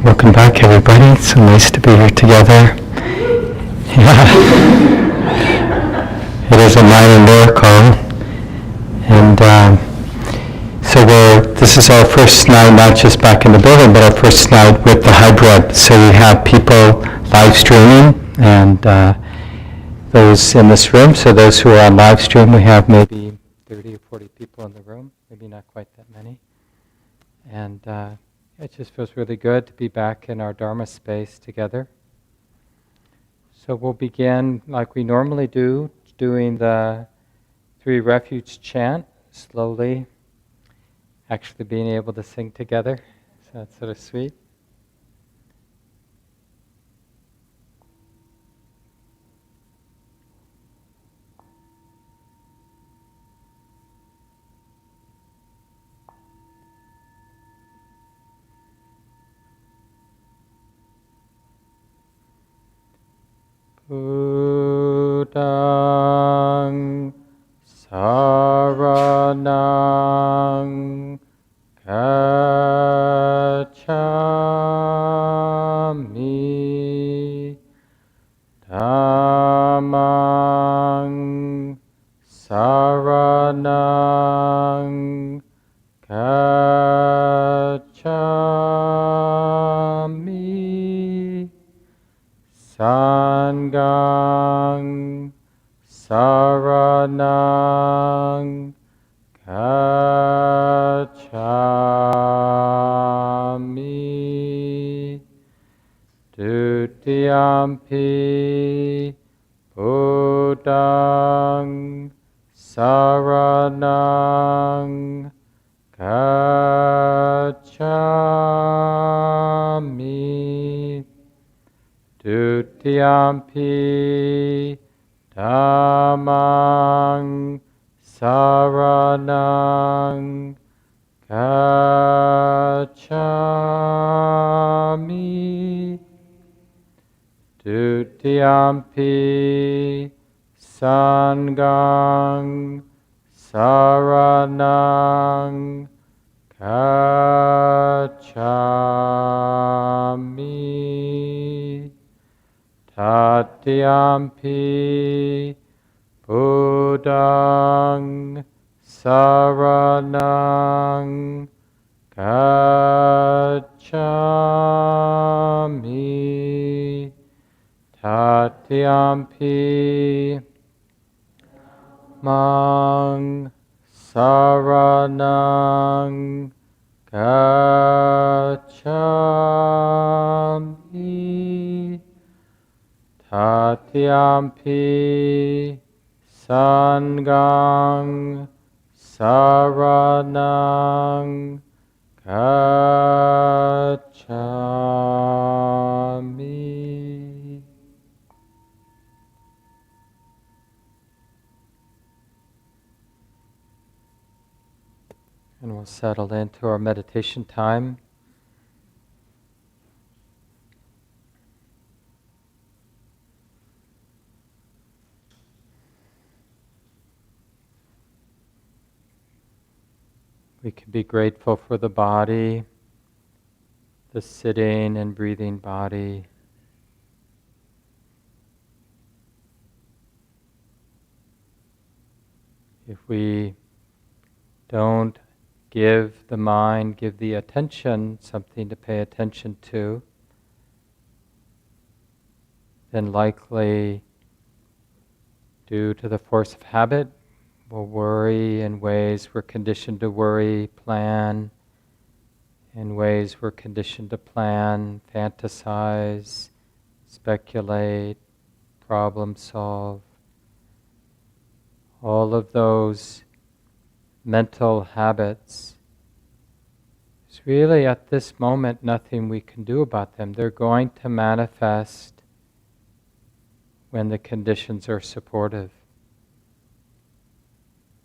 Welcome back, everybody. It's so nice to be here together. Yeah, it is a minor miracle, and so this is our first night, not just back in the building, but our first night with the hybrid. So we have people live streaming, and those in this room. So those who are on live stream, we have maybe 30 or 40 people in the room, maybe not quite that many, and. It just feels really good to be back in our Dharma space together. So we'll begin like we normally do, doing the 3 Refuge chant slowly, actually being able to sing together. So that's sort of sweet. Buddhaṃ saraṇaṃ gacchāmi, Dhammaṃ saraṇaṃ gacchāmi, Sanghaṃ saraṇaṃ gacchāmi, Dutiyampi Buddhaṃ saraṇaṃ gacchāmi, Dutiyampi Dhammaṃ saraṇaṃ gacchāmi, Dutiyampi Sanghaṃ saraṇaṃ gacchāmi, Tatiyampi Buddhaṃ saraṇaṃ gacchāmi, Tatiyampi Dhammāṃ saraṇaṃ gacchāmi, Tatiyampi Sanghaṃ saraṇaṃ gacchāmi. And we'll settle into our meditation time. We can be grateful for the body, the sitting and breathing body. If we don't give the mind, give the attention something to pay attention to, then likely, due to the force of habit, we'll worry in ways we're conditioned to worry, plan in ways we're conditioned to plan, fantasize, speculate, problem solve. All of those mental habits, there's really at this moment nothing we can do about them. They're going to manifest when the conditions are supportive.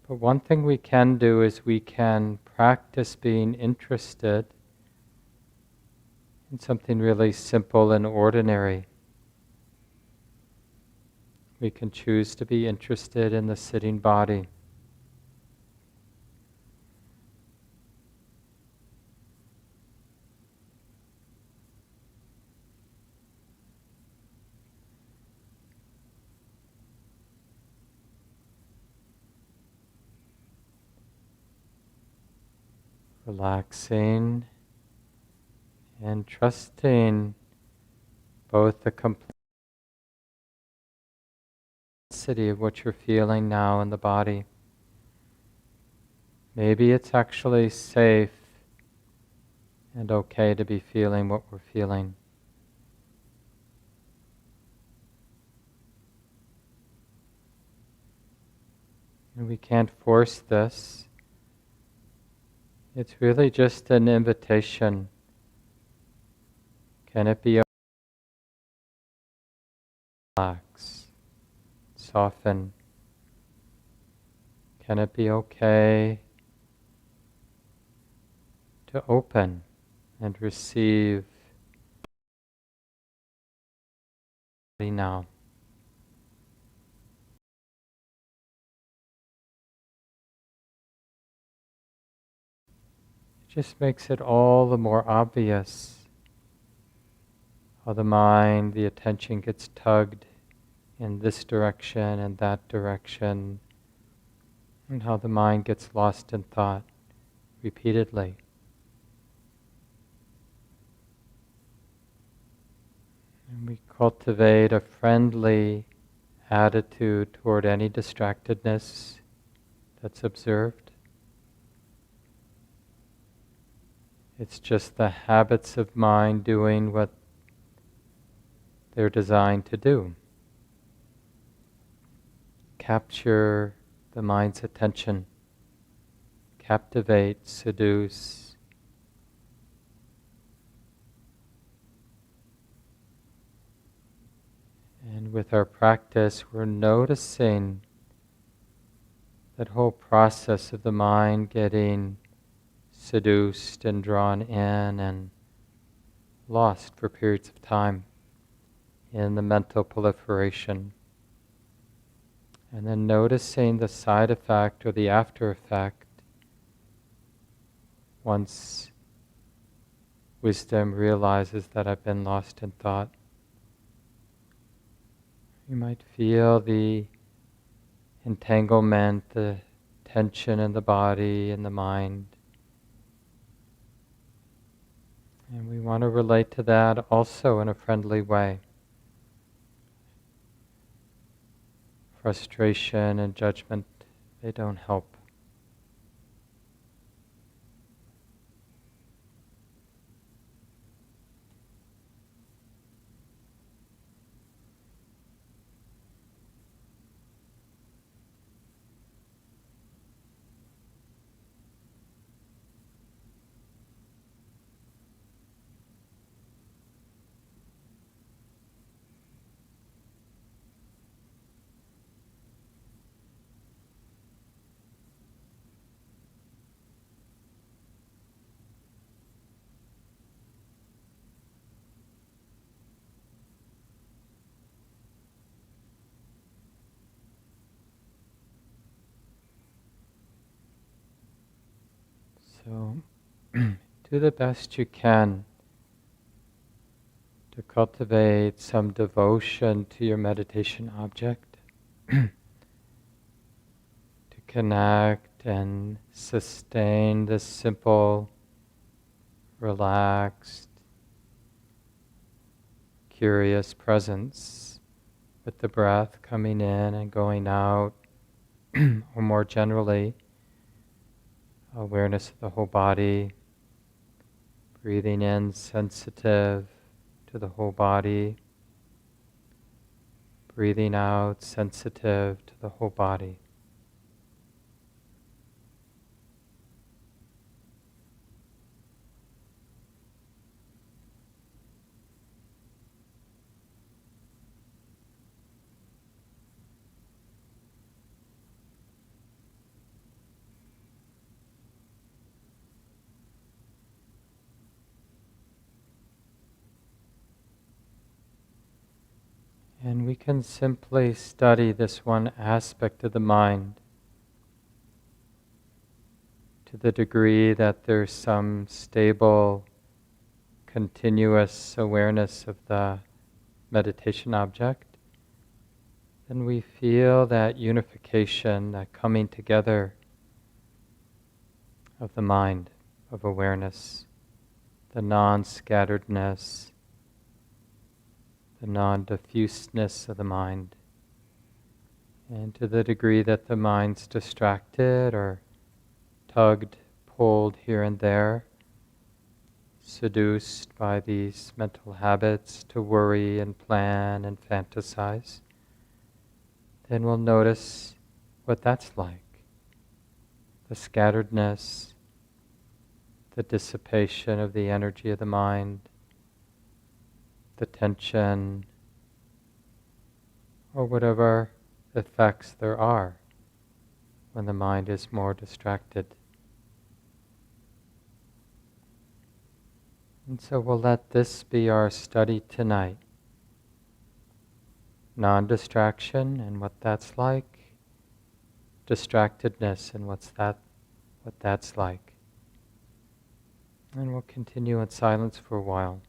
But one thing we can do is we can practice being interested in something really simple and ordinary. We can choose to be interested in the sitting body. relaxing and trusting both the complexity of what you're feeling now in the body. Maybe it's actually safe and okay to be feeling what we're feeling. And we can't force this. It's really just an invitation. Can it be relax, soften? Can it be okay to open and receive now? It just makes it all the more obvious how the mind, the attention gets tugged in this direction and that direction, and how the mind gets lost in thought repeatedly. And we cultivate a friendly attitude toward any distractedness that's observed. It's just the habits of mind doing what they're designed to do. Capture the mind's attention, captivate, seduce. And with our practice, we're noticing that whole process of the mind getting seduced and drawn in and lost for periods of time in the mental proliferation. And then noticing the side effect or the after effect once wisdom realizes that I've been lost in thought. You might feel the entanglement, the tension in the body and the mind. And we want to relate to that also in a friendly way. Frustration and judgment, they don't help. So do the best you can to cultivate some devotion to your meditation object, to connect and sustain this simple, relaxed, curious presence with the breath coming in and going out, or more generally, awareness of the whole body, breathing in sensitive to the whole body, breathing out sensitive to the whole body. And we can simply study this one aspect of the mind to the degree that there's some stable, continuous awareness of the meditation object. Then we feel that unification, that coming together of the mind, of awareness, the non-scatteredness, the non-diffuseness of the mind. And to the degree that the mind's distracted or tugged, pulled here and there, seduced by these mental habits to worry and plan and fantasize, then we'll notice what that's like. The scatteredness, the dissipation of the energy of the mind, the tension, or whatever effects there are when the mind is more distracted. And so we'll let this be our study tonight. Non-distraction and what that's like, distractedness and what that's like. And we'll continue in silence for a while.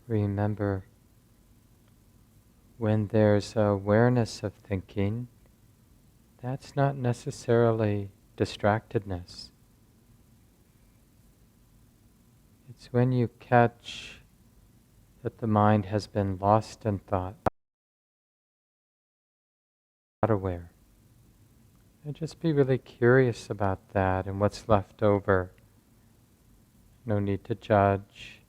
Remember, when there's awareness of thinking, that's not necessarily distractedness. It's when you catch that the mind has been lost in thought, not aware. And just be really curious about that and what's left over. No need to judge.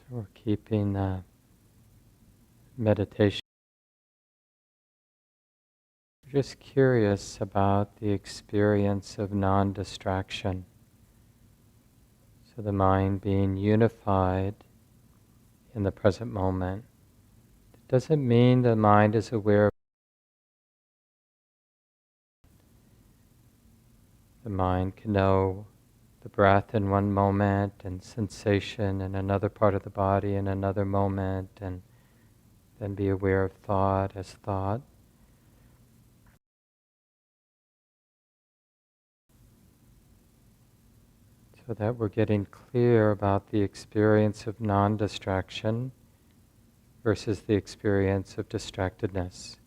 We're keeping meditation. We're just curious about the experience of non-distraction. So the mind being unified in the present moment. It doesn't mean the mind is aware. The mind can know the breath in one moment and sensation in another part of the body in another moment, and then be aware of thought as thought. So that we're getting clear about the experience of non-distraction versus the experience of distractedness.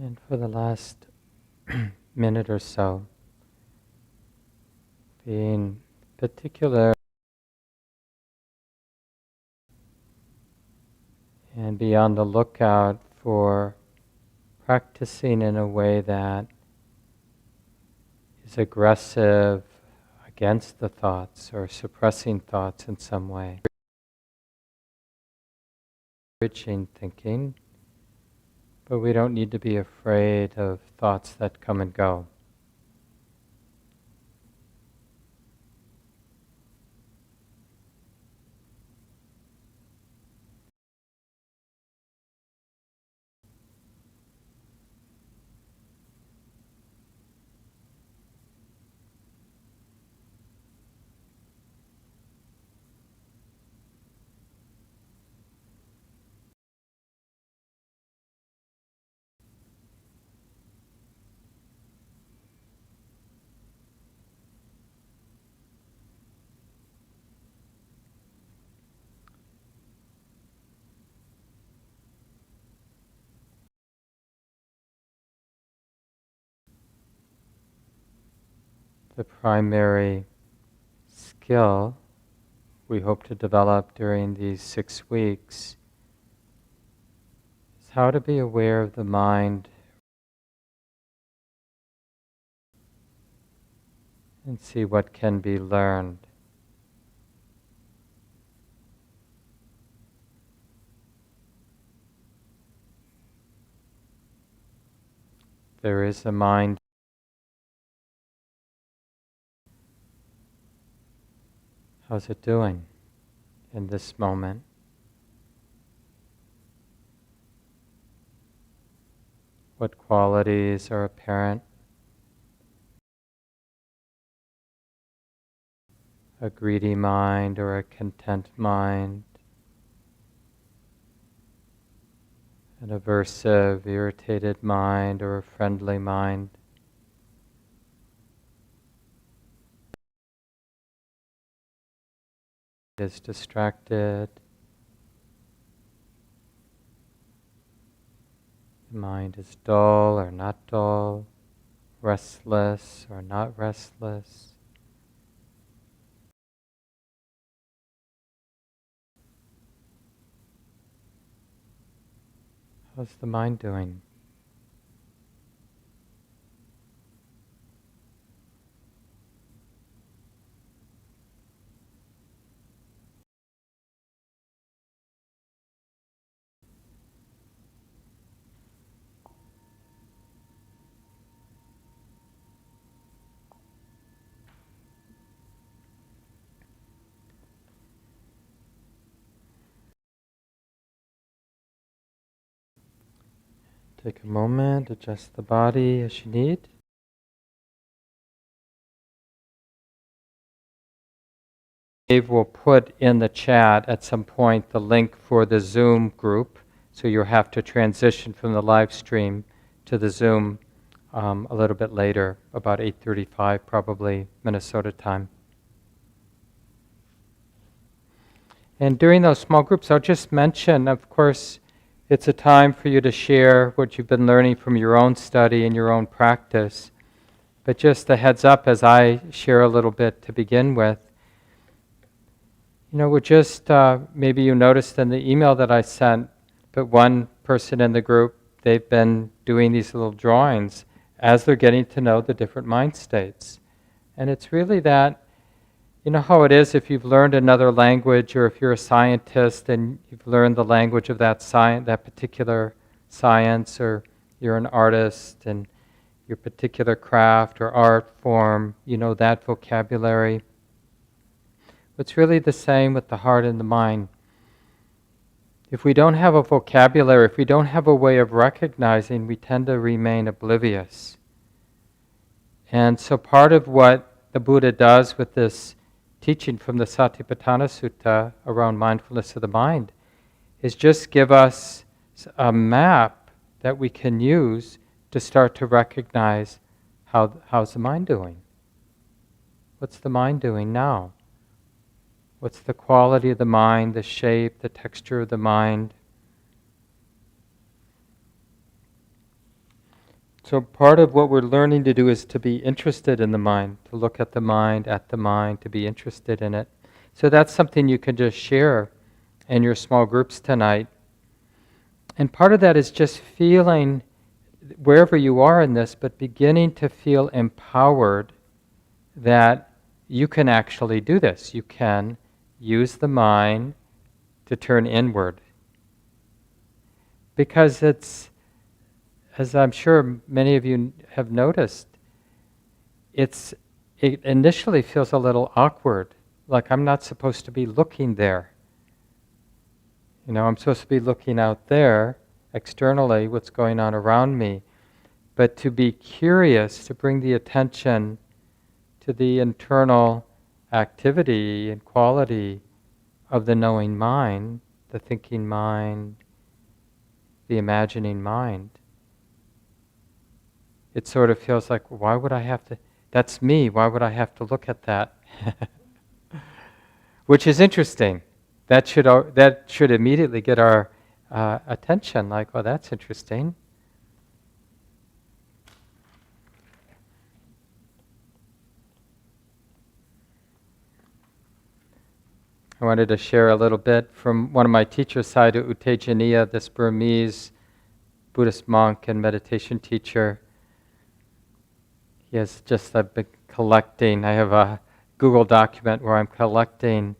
And for the last minute or so, being particular and be on the lookout for practicing in a way that is aggressive against the thoughts or suppressing thoughts in some way. Encouraging thinking, but we don't need to be afraid of thoughts that come and go. the primary skill we hope to develop during these 6 weeks is how to be aware of the mind and see what can be learned. There is a mind. How's it doing in this moment? What qualities are apparent? A greedy mind or a content mind? An aversive, irritated mind or a friendly mind? Is distracted? The mind is dull or not dull? Restless or not restless? How's the mind doing? Take a moment, adjust the body as you need. Dave will put in the chat at some point the link for the Zoom group, so you'll have to transition from the live stream to the Zoom a little bit later, about 8:35 probably Minnesota time. And during those small groups, I'll just mention, of course, it's a time for you to share what you've been learning from your own study and your own practice. But just a heads up as I share a little bit to begin with. We're just, maybe you noticed in the email that I sent, but one person in the group, they've been doing these little drawings as they're getting to know the different mind states. And it's really that, you know how it is if you've learned another language, or if you're a scientist and you've learned the language of that particular science, or you're an artist and your particular craft or art form, you know that vocabulary. It's really the same with the heart and the mind. If we don't have a vocabulary, if we don't have a way of recognizing, we tend to remain oblivious. And so part of what the Buddha does with this teaching from the Satipatthana Sutta around mindfulness of the mind is just give us a map that we can use to start to recognize how's the mind doing? What's the mind doing now? What's the quality of the mind, the shape, the texture of the mind? So part of what we're learning to do is to be interested in the mind, to look at the mind, to be interested in it. So that's something you can just share in your small groups tonight. And part of that is just feeling, wherever you are in this, but beginning to feel empowered that you can actually do this. You can use the mind to turn inward. Because it's, as I'm sure many of you have noticed, it initially feels a little awkward, like I'm not supposed to be looking there. I'm supposed to be looking out there, externally, what's going on around me. But to be curious, to bring the attention to the internal activity and quality of the knowing mind, the thinking mind, the imagining mind. It sort of feels like, why would I have to, that's me, why would I have to look at that? Which is interesting. That should immediately get our attention, like, oh, that's interesting. I wanted to share a little bit from one of my teachers, Sayadaw U Tejaniya, this Burmese Buddhist monk and meditation teacher. He has just, I've been collecting, I have a Google document where I'm collecting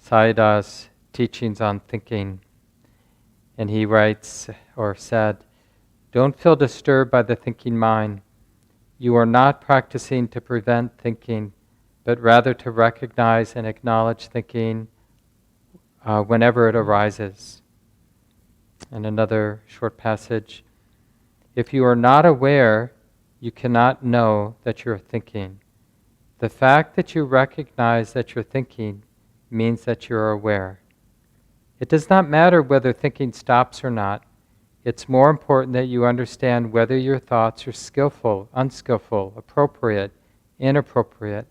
Sayadaw's teachings on thinking. And he writes, or said, "Don't feel disturbed by the thinking mind. You are not practicing to prevent thinking, but rather to recognize and acknowledge thinking whenever it arises." And another short passage, "If you are not aware, you cannot know that you're thinking. The fact that you recognize that you're thinking means that you're aware. It does not matter whether thinking stops or not. It's more important that you understand whether your thoughts are skillful, unskillful, appropriate, inappropriate,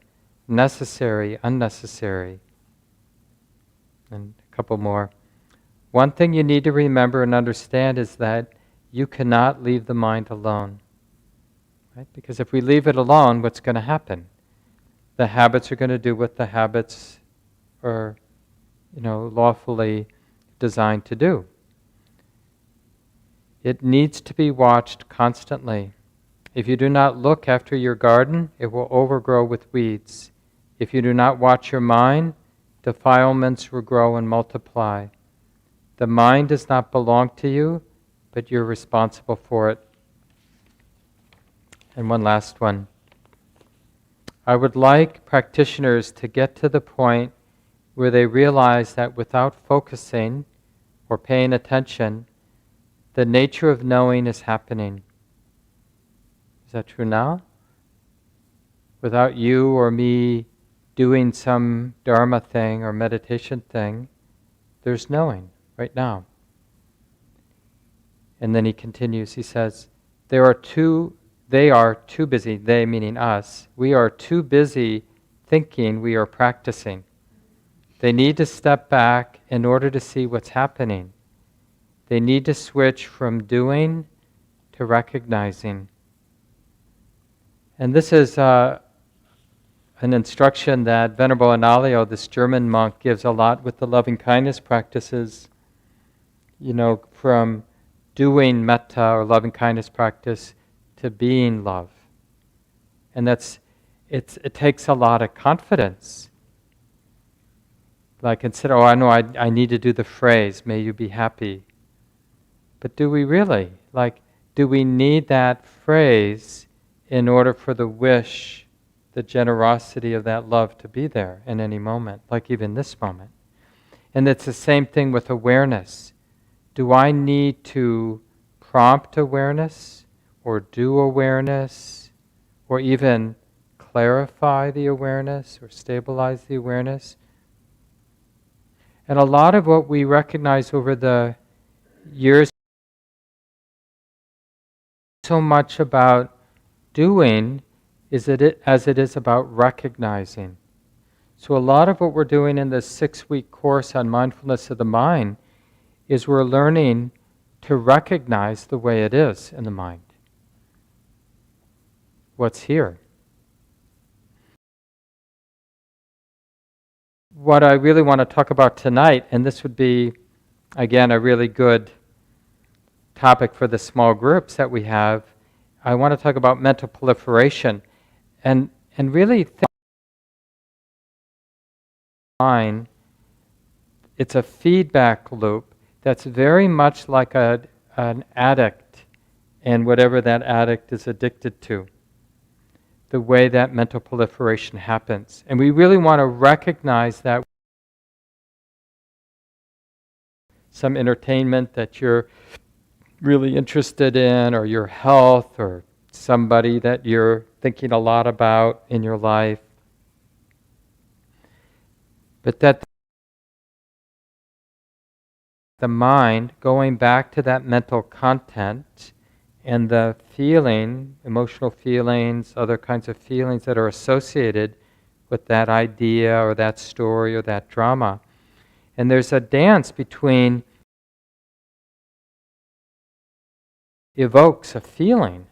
necessary, unnecessary." And a couple more. "One thing you need to remember and understand is that you cannot leave the mind alone." Right? Because if we leave it alone, what's going to happen? The habits are going to do what the habits are, lawfully designed to do. It needs to be watched constantly. If you do not look after your garden, it will overgrow with weeds. If you do not watch your mind, defilements will grow and multiply. The mind does not belong to you, but you're responsible for it. And one last one. I would like practitioners to get to the point where they realize that without focusing or paying attention, the nature of knowing is happening. Is that true now? Without you or me doing some dharma thing or meditation thing, there's knowing right now. And then he continues, he says, they are too busy, they meaning us, we are too busy thinking we are practicing. They need to step back in order to see what's happening. They need to switch from doing to recognizing. And this is an instruction that Venerable Analayo, this German monk, gives a lot with the loving kindness practices. From doing metta or loving kindness practice to being love. And it takes a lot of confidence. Like instead, I know I need to do the phrase, may you be happy. But do we really? Do we need that phrase in order for the wish, the generosity of that love to be there in any moment, like even this moment? And it's the same thing with awareness. Do I need to prompt awareness, or do awareness, or even clarify the awareness, or stabilize the awareness? And a lot of what we recognize over the years so much about doing as it is about recognizing. So a lot of what we're doing in this 6-week course on mindfulness of the mind is we're learning to recognize the way it is in the mind. What's here. What I really want to talk about tonight, and this would be, again, a really good topic for the small groups that we have, I want to talk about mental proliferation and really think mind, it's a feedback loop that's very much like an addict and whatever that addict is addicted to. The way that mental proliferation happens. And we really want to recognize that some entertainment that you're really interested in, or your health, or somebody that you're thinking a lot about in your life. But that the mind, going back to that mental content, and the feeling, emotional feelings, other kinds of feelings that are associated with that idea or that story or that drama. And there's a dance between evokes a feeling,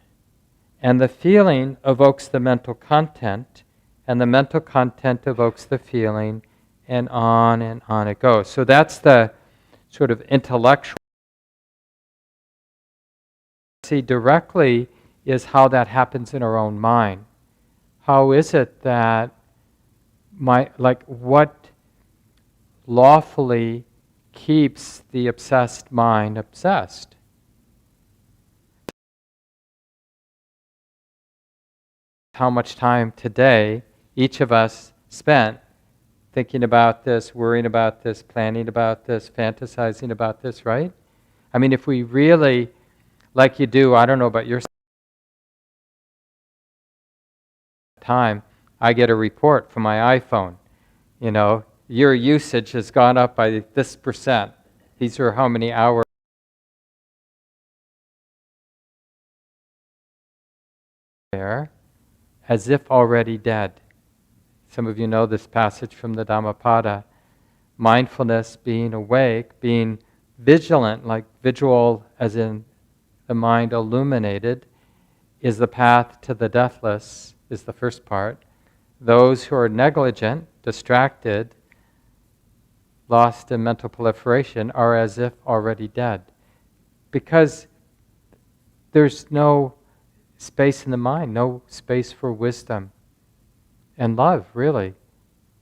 and the feeling evokes the mental content, and the mental content evokes the feeling, and on it goes. So that's the sort of intellectual. See directly is how that happens in our own mind. How is it that what lawfully keeps the obsessed mind obsessed? How much time today each of us spent thinking about this, worrying about this, planning about this, fantasizing about this, right? I mean, if we really, like you do, I don't know about your time, I get a report from my iPhone. You know, your usage has gone up by this %. These are how many hours. There, as if already dead. Some of you know this passage from the Dhammapada. Mindfulness, being awake, being vigilant, like visual as in the mind illuminated, is the path to the deathless, is the first part. Those who are negligent, distracted, lost in mental proliferation, are as if already dead. Because there's no space in the mind, no space for wisdom and love, really,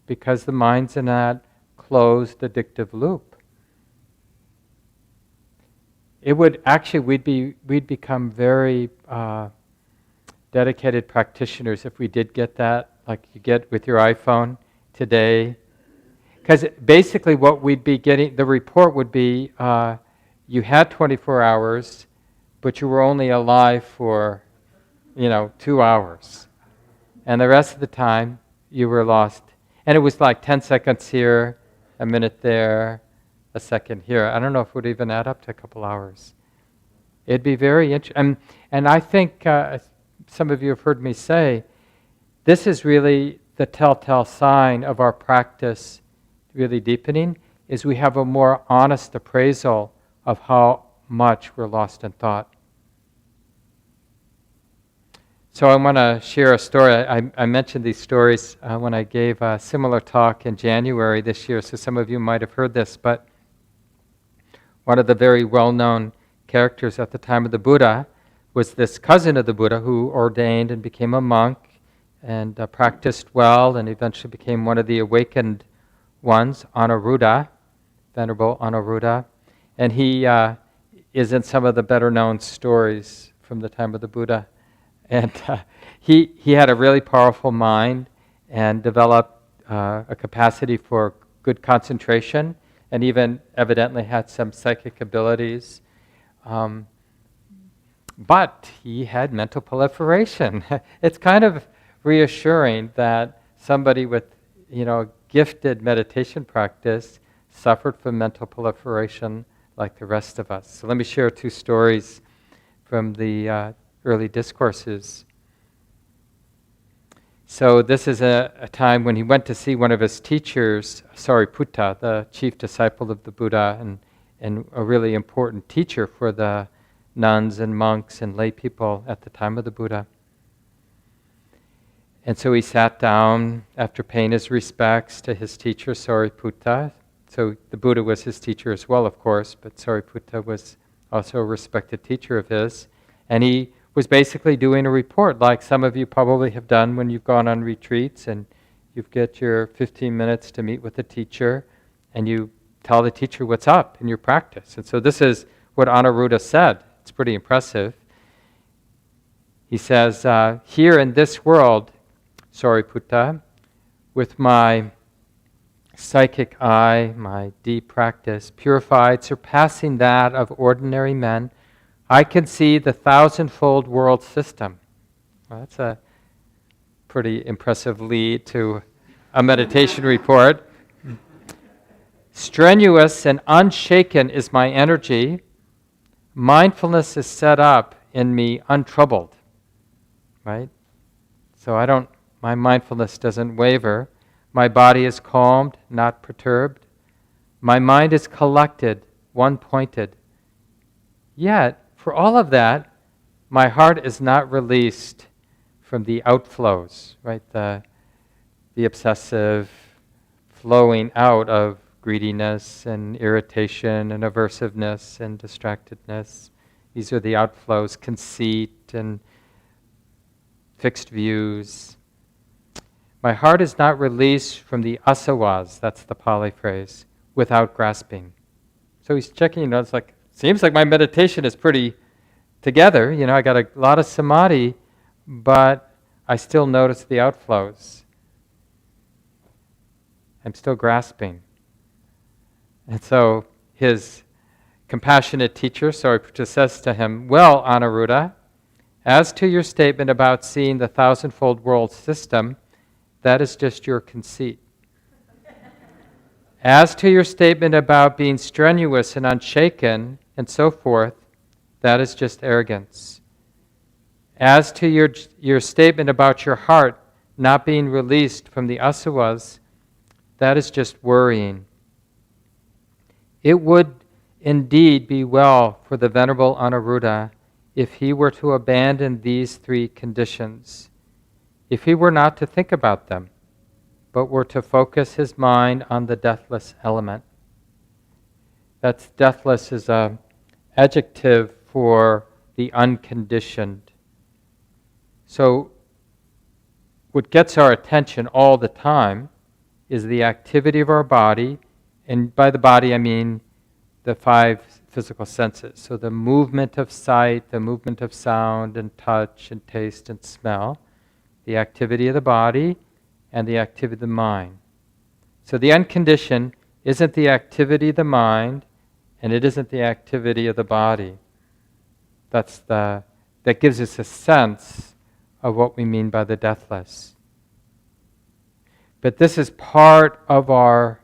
because the mind's in that closed, addictive loop. It would actually, we'd become very dedicated practitioners if we did get that, like you get with your iPhone today. Because basically what we'd be getting, the report would be, you had 24 hours, but you were only alive for 2 hours. And the rest of the time, you were lost. And it was like 10 seconds here, a minute there, a second here. I don't know if it would even add up to a couple hours. It'd be very interesting. And I think some of you have heard me say, this is really the telltale sign of our practice really deepening, is we have a more honest appraisal of how much we're lost in thought. So I want to share a story. I mentioned these stories when I gave a similar talk in January this year, so some of you might have heard this, but one of the very well-known characters at the time of the Buddha was this cousin of the Buddha who ordained and became a monk and practiced well and eventually became one of the awakened ones, Onoruda, Venerable Onoruda. And he is in some of the better-known stories from the time of the Buddha. And he had a really powerful mind and developed a capacity for good concentration and even evidently had some psychic abilities. But he had mental proliferation. It's kind of reassuring that somebody with gifted meditation practice suffered from mental proliferation like the rest of us. So let me share 2 stories from the early discourses. So this is a time when he went to see one of his teachers, Sariputta, the chief disciple of the Buddha and a really important teacher for the nuns and monks and lay people at the time of the Buddha. And so he sat down after paying his respects to his teacher, Sariputta. So the Buddha was his teacher as well, of course, but Sariputta was also a respected teacher of his. And he was basically doing a report like some of you probably have done when you've gone on retreats and you get your 15 minutes to meet with the teacher and you tell the teacher what's up in your practice. And so this is what Onoruda said. It's pretty impressive. He says, here in this world, Sariputta, with my psychic eye, my deep practice, purified, surpassing that of ordinary men, I can see the 1,000-fold world system. Well, that's a pretty impressive lead to a meditation report. Strenuous and unshaken is my energy. Mindfulness is set up in me untroubled. Right? So my mindfulness doesn't waver. My body is calmed, not perturbed. My mind is collected, one-pointed. Yet, for all of that, my heart is not released from the outflows, right? The obsessive, flowing out of greediness and irritation and aversiveness and distractedness. These are the outflows, conceit and fixed views. My heart is not released from the asawas, that's the Pali phrase, without grasping. So he's checking, it's like, seems like my meditation is pretty together. I got a lot of samadhi, but I still notice the outflows. I'm still grasping. And so his compassionate teacher, Sariputta, says to him, well, Onoruda, as to your statement about seeing the thousandfold world system, that is just your conceit. As to your statement about being strenuous and unshaken and so forth, that is just arrogance. As to your statement about your heart not being released from the asawas, that is just worrying. It would indeed be well for the Venerable Onoruda if he were to abandon these three conditions, if he were not to think about them, but were to focus his mind on the deathless element. That's deathless is an adjective for the unconditioned. So what gets our attention all the time is the activity of our body, and by the body I mean the five physical senses. So the movement of sight, the movement of sound and touch and taste and smell, the activity of the body, and the activity of the mind. So the unconditioned isn't the activity of the mind, and it isn't the activity of the body. That gives us a sense of what we mean by the deathless. But this is part of our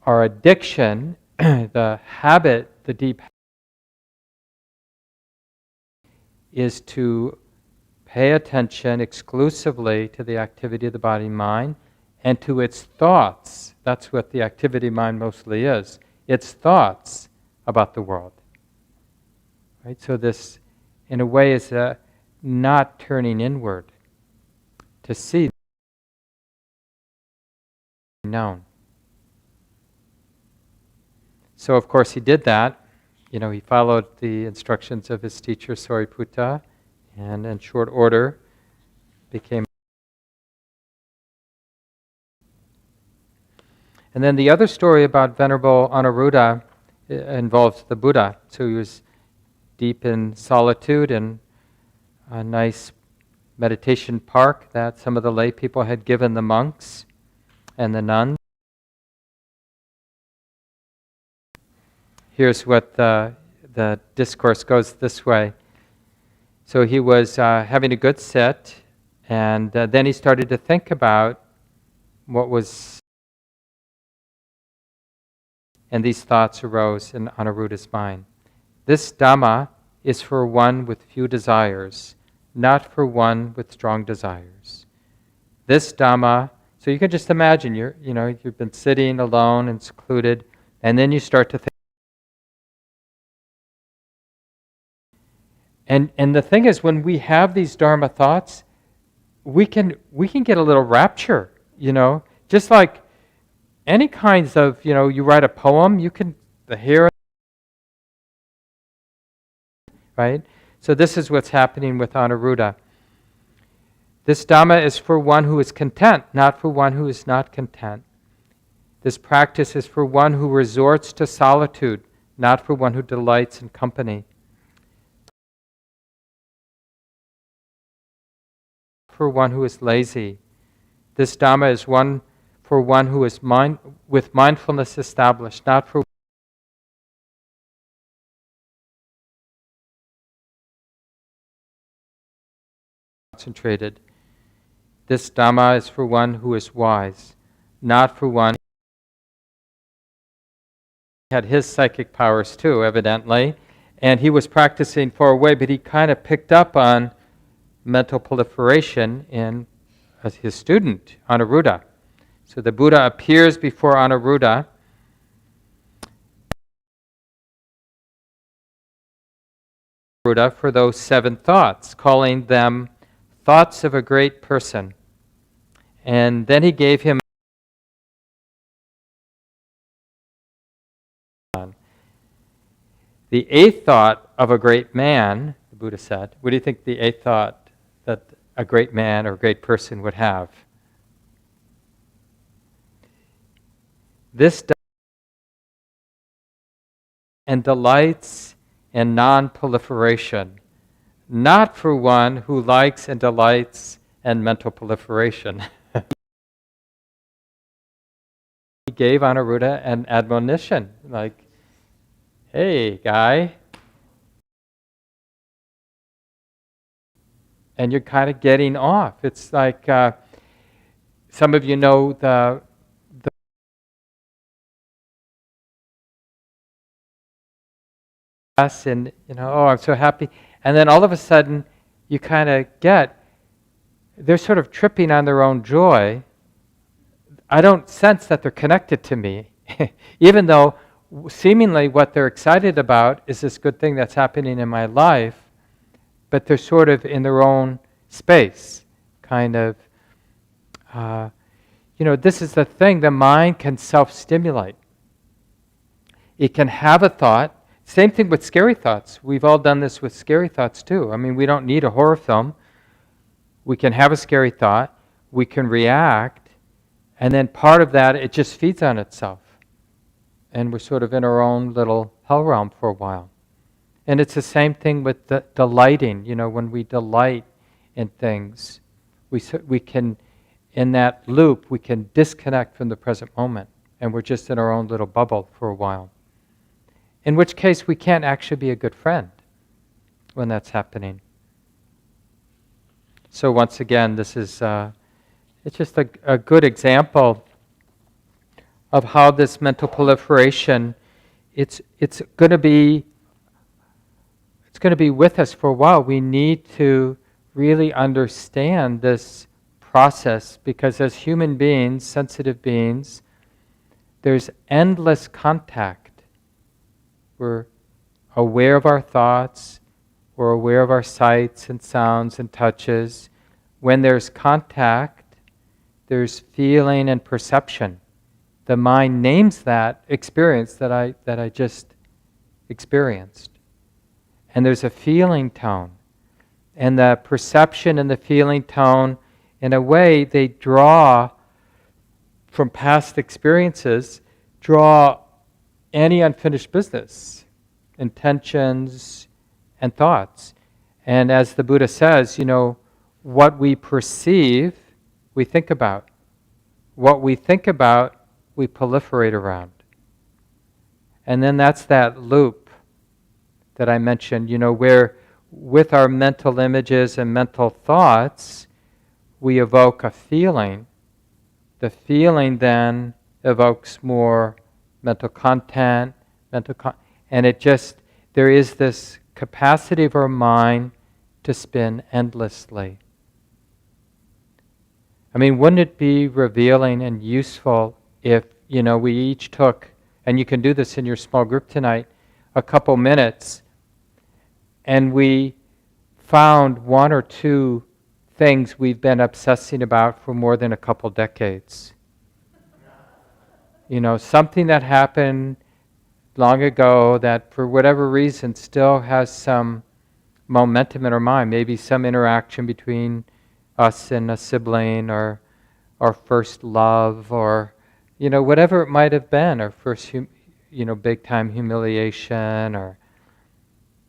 addiction, the habit, the deep habit, is to pay attention exclusively to the activity of the body and mind and to its thoughts. That's what the activity of mind mostly is. Its thoughts about the world. Right? So this, in a way, is not turning inward to see known. So of course he did that. He followed the instructions of his teacher Sariputta, and in short order became. And then the other story about Venerable Onoruda involves the Buddha. So he was deep in solitude in a nice meditation park that some of the lay people had given the monks and the nuns. Here's what the discourse goes this way. So he was having a good sit, and then he started to think about what was, and these thoughts arose in Onoruda's mind. This Dhamma is for one with few desires, not for one with strong desires. This Dhamma, so you can just imagine you've been sitting alone and secluded, and then you start to think. And the thing is, when we have these Dharma thoughts, we can get a little rapture, just like any kinds of, you write a poem, the hear, right? So this is what's happening with Onoruda. This Dhamma is for one who is content, not for one who is not content. This practice is for one who resorts to solitude, not for one who delights in company. For one who is lazy. This Dhamma is for one who is with mindfulness established, not for concentrated. This Dhamma is for one who is wise, not for one who had his psychic powers too, evidently, and he was practicing far away, but he kind of picked up on mental proliferation in his student, Onoruda. So the Buddha appears before Onoruda. For those 7 thoughts, calling them thoughts of a great person. And then he gave him The eighth thought of a great man, the Buddha said, what do you think the eighth thought that a great man or a great person would have? This and delights in non-proliferation, not for one who likes and delights in mental proliferation. He gave Onoruda an admonition, like, hey, guy, and you're kind of getting off. It's like, some of you know the and oh, I'm so happy. And then all of a sudden, you kind of they're sort of tripping on their own joy. I don't sense that they're connected to me, even though seemingly what they're excited about is this good thing that's happening in my life, but they're sort of in their own space, kind of. This is the thing, the mind can self-stimulate. It can have a thought. Same thing with scary thoughts. We've all done this with scary thoughts too. I mean, we don't need a horror film. We can have a scary thought. We can react. And then part of that, it just feeds on itself. And we're sort of in our own little hell realm for a while. And it's the same thing with delighting. When we delight in things, we can, in that loop, we can disconnect from the present moment. And we're just in our own little bubble for a while. In which case, we can't actually be a good friend when that's happening. So once again, this is it's just a good example of how this mental proliferation, it's going to be with us for a while. We need to really understand this process, because as human beings, sensitive beings, there's endless contact. We're aware of our thoughts, we're aware of our sights and sounds and touches. When there's contact, there's feeling and perception. The mind names that experience that I just experienced. And there's a feeling tone. And the perception and the feeling tone, in a way, they draw from past experiences, draw any unfinished business, intentions and thoughts. And as the Buddha says, what we perceive, we think about. What we think about, we proliferate around. And then that's that loop that I mentioned, where with our mental images and mental thoughts, we evoke a feeling. The feeling then evokes more mental content, and there is this capacity of our mind to spin endlessly. I mean, wouldn't it be revealing and useful if, we each took, and you can do this in your small group tonight, a couple minutes, and we found one or two things we've been obsessing about for more than a couple decades. Something that happened long ago that for whatever reason still has some momentum in our mind, maybe some interaction between us and a sibling, or our first love, or whatever it might have been, our first big time humiliation, or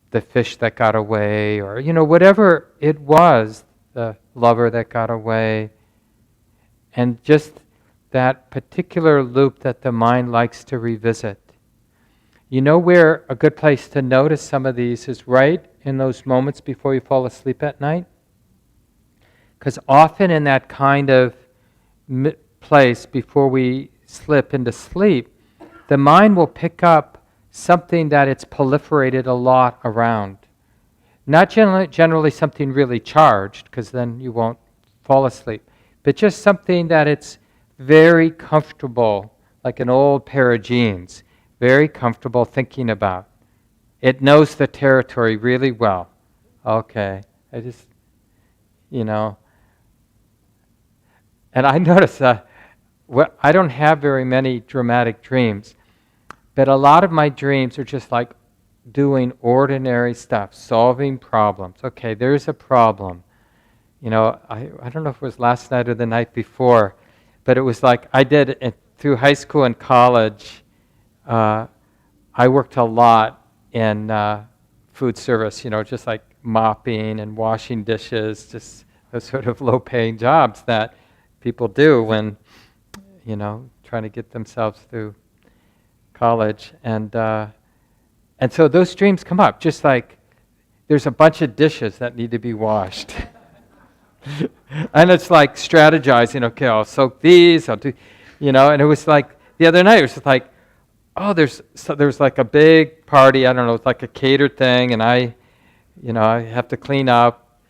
the fish that got away, or whatever it was, the lover that got away, and just that particular loop that the mind likes to revisit. Where a good place to notice some of these is right in those moments before you fall asleep at night. Because often in that kind of place before we slip into sleep, the mind will pick up something that it's proliferated a lot around. Not generally something really charged, because then you won't fall asleep, but just something that it's very comfortable, like an old pair of jeans, very comfortable thinking about. It knows the territory really well. Okay, I just, and I notice I don't have very many dramatic dreams, but a lot of my dreams are just like doing ordinary stuff, solving problems. Okay, there's a problem. You know, I don't know if it was last night or the night before, but it was like I did it through high school and college. I worked a lot in food service, you know, just like mopping and washing dishes, just those sort of low-paying jobs that people do when, you know, trying to get themselves through college. And so those streams come up, just like there's a bunch of dishes that need to be washed. And it's like strategizing, okay, I'll soak these, I'll do, you know, and it was like, the other night, it was just like, oh, there's like a big party, I don't know, it's like a catered thing, and I have to clean up.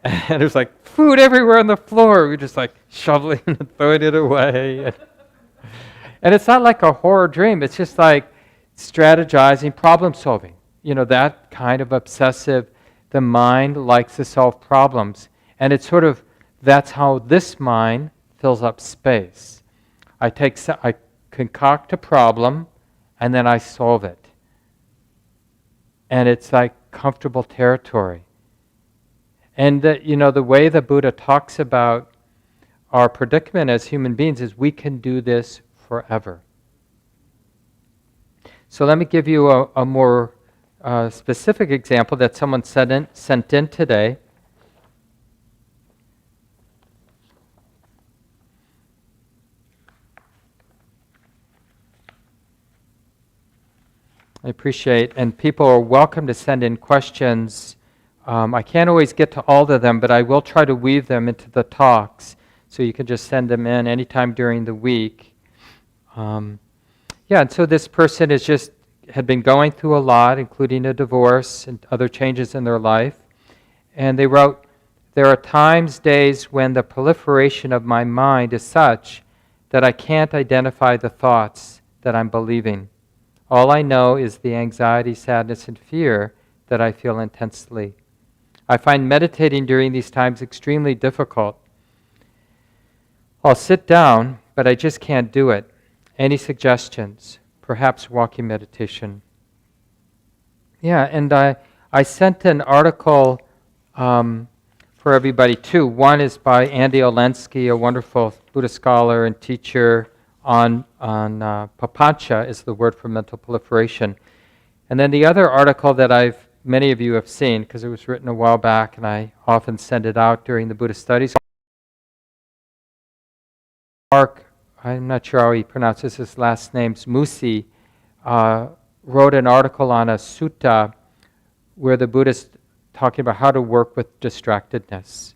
And there's like food everywhere on the floor. We're just like shoveling and throwing it away. And it's not like a horror dream, it's just like strategizing, problem solving. You know, that kind of obsessive, the mind likes to solve problems. And it's sort of, that's how this mind fills up space. I concoct a problem, and then I solve it. And it's like comfortable territory. And the way the Buddha talks about our predicament as human beings is we can do this forever. So let me give you a more specific example that someone sent in today. I appreciate, and people are welcome to send in questions. I can't always get to all of them, but I will try to weave them into the talks, so you can just send them in anytime during the week. And so this person had been going through a lot, including a divorce and other changes in their life. And they wrote, "There are times, days, when the proliferation of my mind is such that I can't identify the thoughts that I'm believing. All I know is the anxiety, sadness, and fear that I feel intensely. I find meditating during these times extremely difficult. I'll sit down, but I just can't do it. Any suggestions? Perhaps walking meditation." Yeah, and I sent an article for everybody too. One is by Andy Olensky, a wonderful Buddhist scholar and teacher, on papancha is the word for mental proliferation. And then the other article that many of you have seen, because it was written a while back and I often send it out during the Buddhist Studies. Mark, I'm not sure how he pronounces his last name, Musi, wrote an article on a sutta where the Buddhist talking about how to work with distractedness.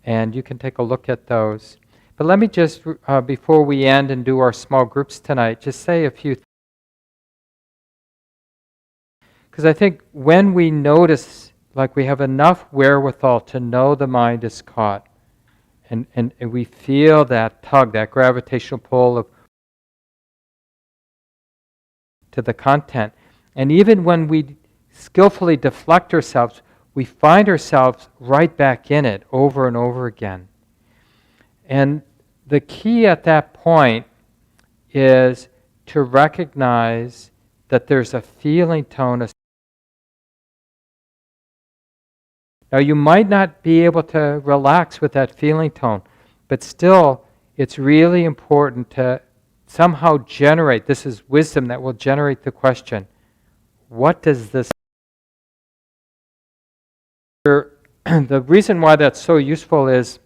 And you can take a look at those. But let me just, before we end and do our small groups tonight, just say a few things. Because I think when we notice, like we have enough wherewithal to know the mind is caught, and we feel that tug, that gravitational pull to the content, and even when we skillfully deflect ourselves, we find ourselves right back in it over and over again. And the key at that point is to recognize that there's a feeling tone. Now, you might not be able to relax with that feeling tone, but still, it's really important to somehow generate, this is wisdom that will generate the question, what does this The reason why that's so useful is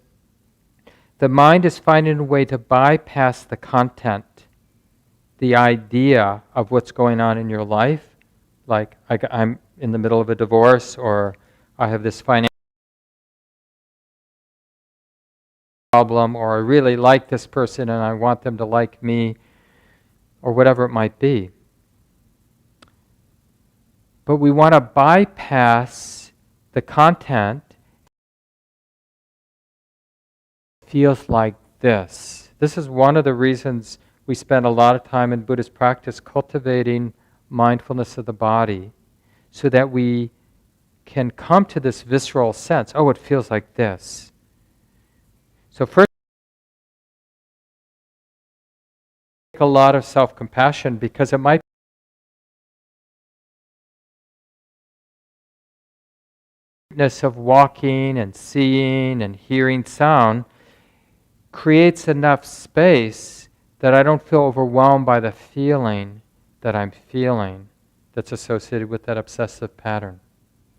the mind is finding a way to bypass the content, the idea of what's going on in your life. Like, I'm in the middle of a divorce, or I have this financial problem, or I really like this person and I want them to like me, or whatever it might be. But we want to bypass the content. Feels like this. This is one of the reasons we spend a lot of time in Buddhist practice cultivating mindfulness of the body, so that we can come to this visceral sense, oh, it feels like this. So first, a lot of self-compassion, because it might sweetness of walking and seeing and hearing sound creates enough space that I don't feel overwhelmed by the feeling that I'm feeling that's associated with that obsessive pattern,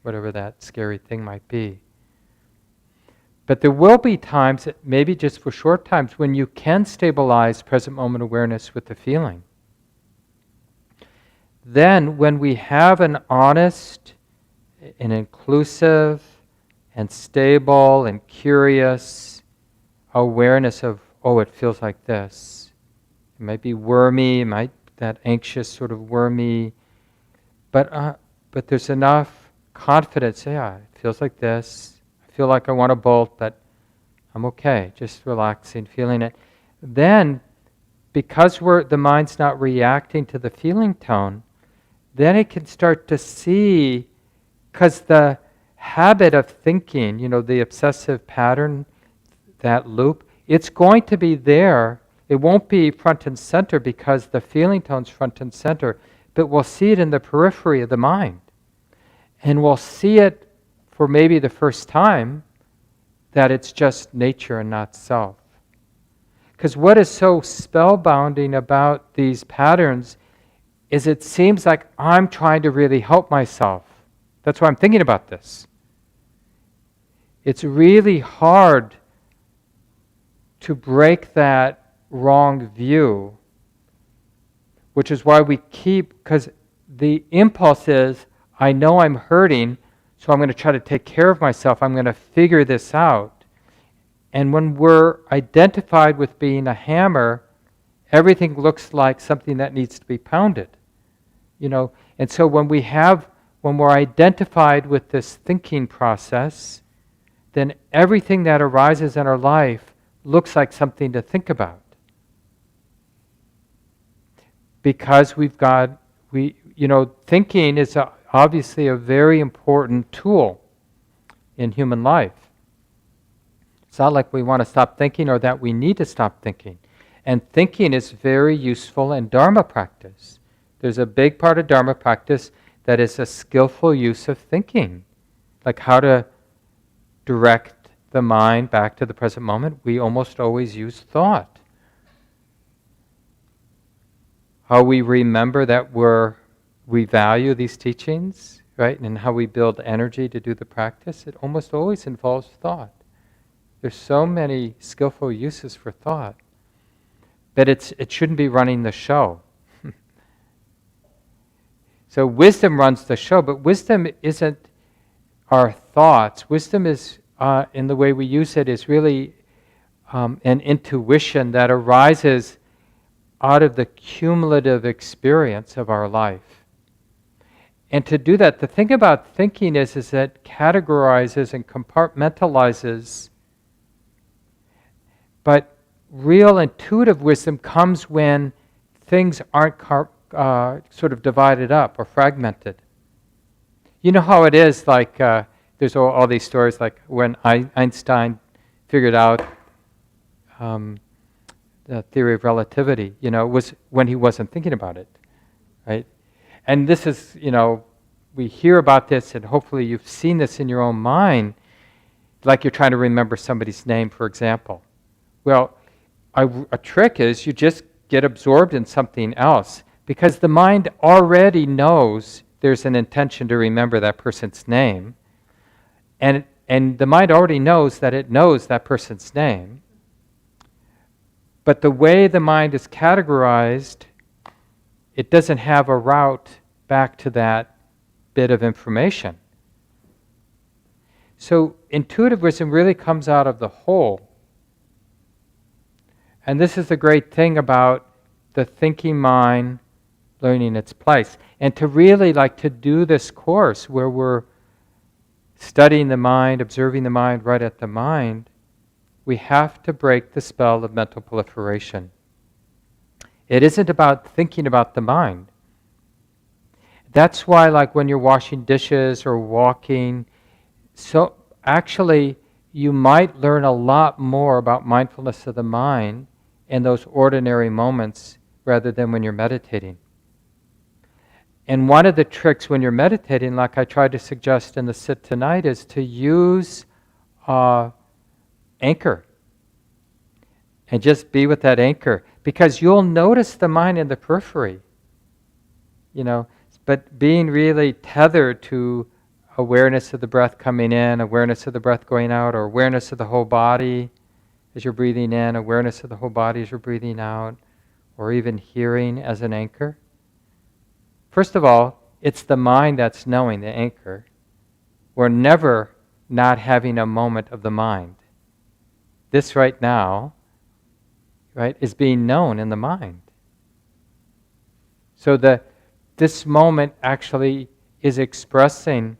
whatever that scary thing might be. But there will be times, maybe just for short times, when you can stabilize present moment awareness with the feeling. Then, when we have an honest and inclusive and stable and curious awareness of, oh, it feels like this. It might be wormy, it might that anxious sort of wormy, but there's enough confidence. Yeah, it feels like this. I feel like I want to bolt, but I'm okay. Just relaxing, feeling it. Then, because the mind's not reacting to the feeling tone, then it can start to see, because the habit of thinking, the obsessive pattern, that loop, it's going to be there. It won't be front and center because the feeling tone's front and center, but we'll see it in the periphery of the mind. And we'll see it for maybe the first time that it's just nature and not self. Because what is so spellbinding about these patterns is it seems like I'm trying to really help myself. That's why I'm thinking about this. It's really hard to break that wrong view, which is why we because the impulse is, I know I'm hurting, so I'm going to try to take care of myself. I'm going to figure this out. And when we're identified with being a hammer, everything looks like something that needs to be pounded. And so when we're identified with this thinking process, then everything that arises in our life looks like something to think about. Because thinking is obviously a very important tool in human life. It's not like we want to stop thinking or that we need to stop thinking. And thinking is very useful in dharma practice. There's a big part of dharma practice that is a skillful use of thinking. Like how to direct the mind back to the present moment. We almost always use thought. How we remember that we value these teachings, right? And how we build energy to do the practice, it almost always involves thought. There's so many skillful uses for thought. But it shouldn't be running the show. So wisdom runs the show, but wisdom isn't our thoughts. Wisdom is, in the way we use it, is really an intuition that arises out of the cumulative experience of our life. And to do that, the thing about thinking is that it categorizes and compartmentalizes, but real intuitive wisdom comes when things aren't sort of divided up or fragmented. You know how it is, like there's all these stories, like when Einstein figured out the theory of relativity, was when he wasn't thinking about it, right? And this is, we hear about this, and hopefully you've seen this in your own mind, like you're trying to remember somebody's name, for example. Well, a trick is you just get absorbed in something else, because the mind already knows there's an intention to remember that person's name, and the mind already knows that it knows that person's name. But the way the mind is categorized, it doesn't have a route back to that bit of information. So intuitive wisdom really comes out of the whole. And this is the great thing about the thinking mind learning its place. And to really to do this course where we're studying the mind, observing the mind right at the mind, we have to break the spell of mental proliferation. It isn't about thinking about the mind. That's why, when you're washing dishes or walking, so actually you might learn a lot more about mindfulness of the mind in those ordinary moments rather than when you're meditating. And one of the tricks when you're meditating, like I tried to suggest in the sit tonight, is to use anchor. And just be with that anchor. Because you'll notice the mind in the periphery. But being really tethered to awareness of the breath coming in, awareness of the breath going out, or awareness of the whole body as you're breathing in, awareness of the whole body as you're breathing out, or even hearing as an anchor. First of all, it's the mind that's knowing the anchor. We're never not having a moment of the mind. This right now, right, is being known in the mind. So this moment actually is expressing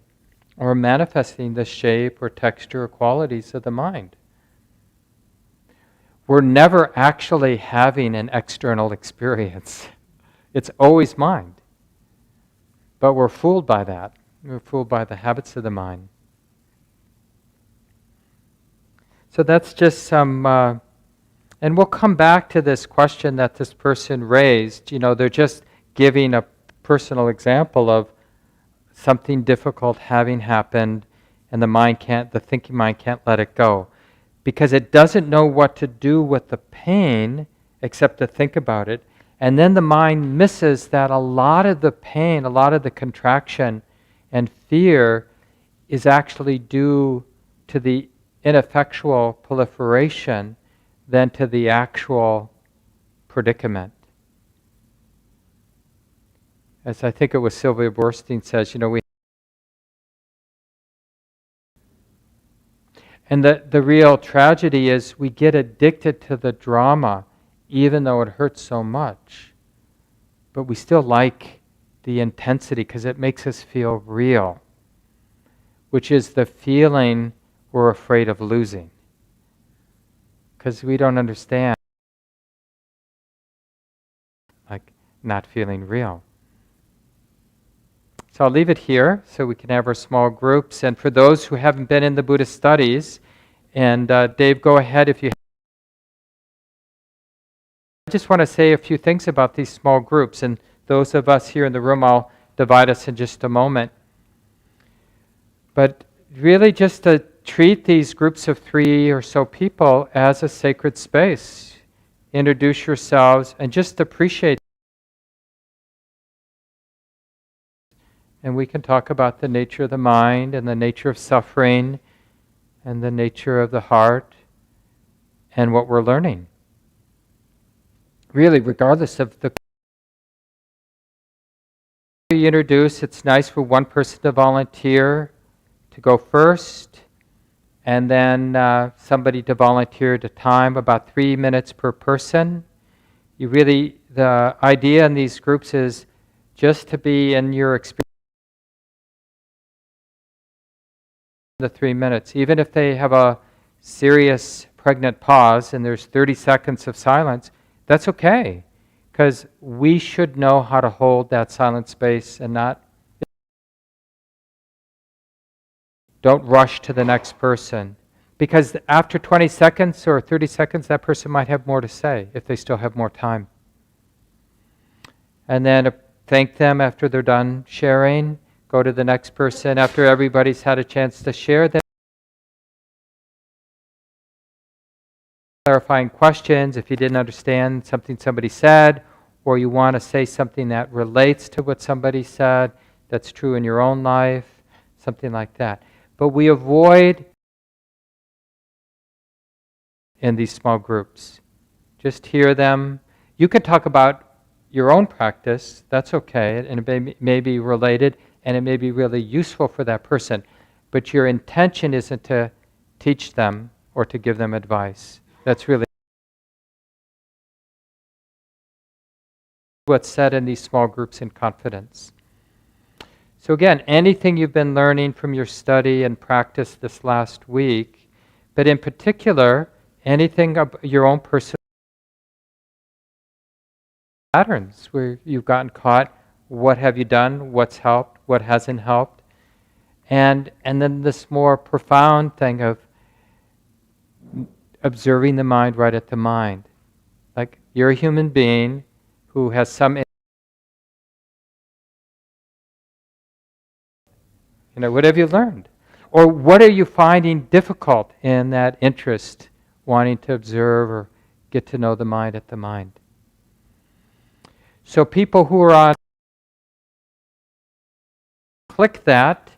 or manifesting the shape or texture or qualities of the mind. We're never actually having an external experience. It's always mind. But we're fooled by that. We're fooled by the habits of the mind. So that's just some, and we'll come back to this question that this person raised. They're just giving a personal example of something difficult having happened, and the thinking mind can't let it go. Because it doesn't know what to do with the pain except to think about it. And then the mind misses that a lot of the pain, a lot of the contraction and fear is actually due to the ineffectual proliferation than to the actual predicament. As I think it was Sylvia Boorstein says, and the real tragedy is we get addicted to the drama even though it hurts so much. But we still like the intensity because it makes us feel real, which is the feeling we're afraid of losing. Because we don't understand, like not feeling real. So I'll leave it here so we can have our small groups. And for those who haven't been in the Buddhist Studies, and Dave, go ahead if you have. I just want to say a few things about these small groups. And those of us here in the room, I'll divide us in just a moment. But really just to treat these groups of 3 or so people as a sacred space. Introduce yourselves and just appreciate. And we can talk about the nature of the mind and the nature of suffering and the nature of the heart and what we're learning. Really, regardless of the you introduce, it's nice for one person to volunteer to go first, and then somebody to volunteer at a time, about 3 minutes per person. The idea in these groups is just to be in your experience the 3 minutes. Even if they have a serious pregnant pause and there's 30 seconds of silence, that's okay. Because we should know how to hold that silent space and don't rush to the next person. Because after 20 seconds or 30 seconds, that person might have more to say if they still have more time. And then thank them after they're done sharing. Go to the next person after everybody's had a chance to share. Then clarifying questions if you didn't understand something somebody said, or you want to say something that relates to what somebody said, that's true in your own life, something like that. But we avoid in these small groups. Just hear them. You can talk about your own practice, that's okay, and it may be related, and it may be really useful for that person, but your intention isn't to teach them or to give them advice. That's really what's said in these small groups in confidence. So again, anything you've been learning from your study and practice this last week, but in particular, anything of your own personal patterns where you've gotten caught, what have you done, what's helped, what hasn't helped, and then this more profound thing of observing the mind right at the mind. Like you're a human being who has some What have you learned? Or what are you finding difficult in that interest, wanting to observe or get to know the mind at the mind? So people who are on, click that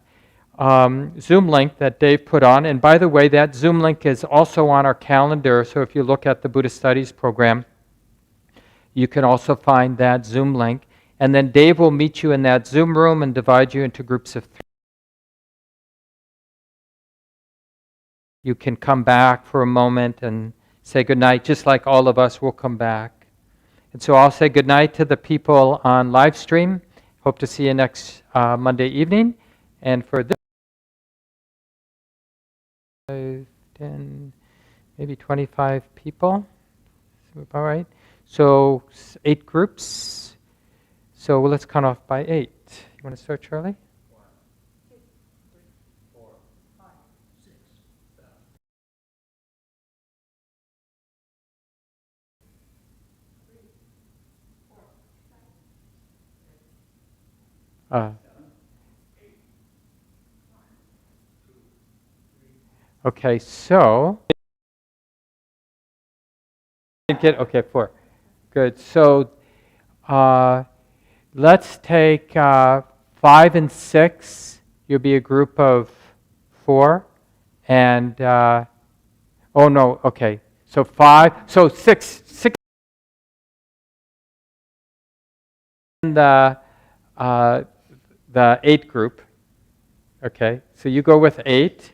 Zoom link that Dave put on. And by the way, that Zoom link is also on our calendar. So if you look at the Buddhist Studies program, you can also find that Zoom link. And then Dave will meet you in that Zoom room and divide you into groups of 3. You can come back for a moment and say goodnight, just like all of us will come back. And so I'll say goodnight to the people on live stream. Hope to see you next Monday evening. And for this, 10, maybe 25 people. All right. So 8 groups. So let's count off by 8. You want to start, Charlie? 1, 2, 3, 4, 5, 6, 7. Okay, so okay, 4. Good. So let's take 5 and 6. You'll be a group of 4, and oh no, okay. So 5. So 6. And the 8 group. Okay, so you go with 8.